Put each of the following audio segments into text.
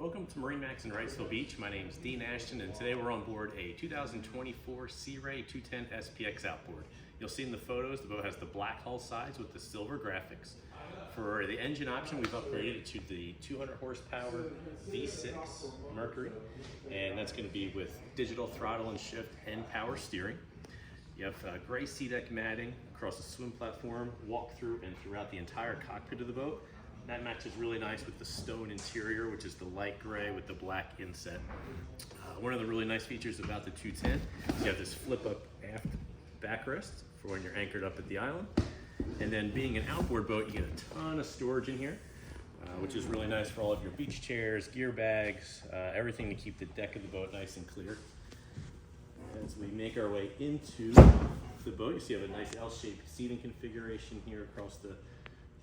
Welcome to MarineMax Wrightsville Beach. My name is Dean Ashton, and today we're on board a 2024 Sea Ray 210 SPX Outboard. You'll see in the photos the boat has the black hull sides with the silver graphics. For the engine option, we've upgraded it to the 200 horsepower V6 Mercury, and that's going to be with digital throttle and shift and power steering. You have gray SeaDek matting across the swim platform, walk through and throughout the entire cockpit of the boat. That matches really nice with the stone interior, which is the light gray with the black inset. One of the really nice features about the 210 is you have this flip up aft backrest for when you're anchored up at the island. And then being an outboard boat, you get a ton of storage in here, which is really nice for all of your beach chairs, gear bags, everything to keep the deck of the boat nice and clear. As we make our way into the boat, you see you have a nice L-shaped seating configuration here across the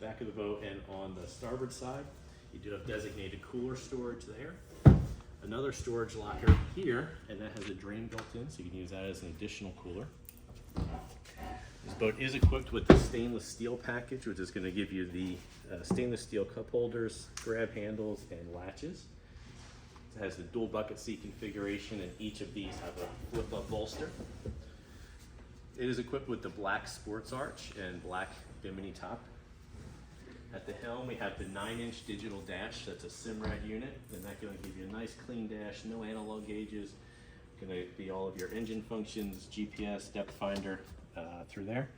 back of the boat, and on the starboard side you do have designated cooler storage there. Another storage locker here, and that has a drain built in, so you can use that as an additional cooler. This boat is equipped with the stainless steel package, which is going to give you the stainless steel cup holders, grab handles, and latches. It has the dual bucket seat configuration, and each of these have a flip up bolster. It is equipped with the black sports arch and black bimini top. At the helm, we have the 9-inch digital dash. That's a SIMRAD unit, and that's going to give you a nice clean dash, no analog gauges. Going to be all of your engine functions, GPS, depth finder through there.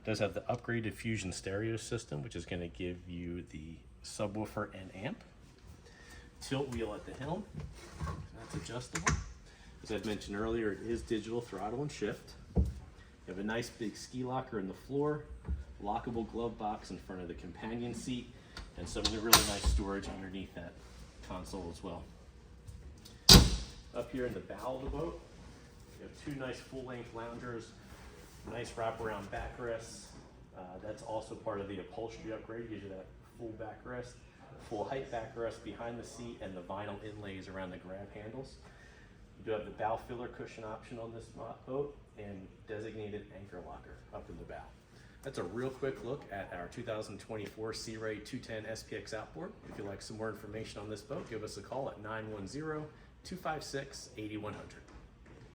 It does have the upgraded Fusion stereo system, which is going to give you the subwoofer and amp. Tilt wheel at the helm, that's adjustable. As I mentioned earlier, it is digital throttle and shift. You have a nice big ski locker in the floor, lockable glove box in front of the companion seat, and some of the really nice storage underneath that console as well. Up here in the bow of the boat, you have two nice full-length loungers, nice wraparound backrests. That's also part of the upholstery upgrade. It gives you that full backrest, full height backrest behind the seat, and the vinyl inlays around the grab handles. You do have the bow filler cushion option on this boat, and designated anchor locker up in the bow. That's a real quick look at our 2024 Sea Ray 210 SPX Outboard. If you'd like some more information on this boat, give us a call at 910-256-8100.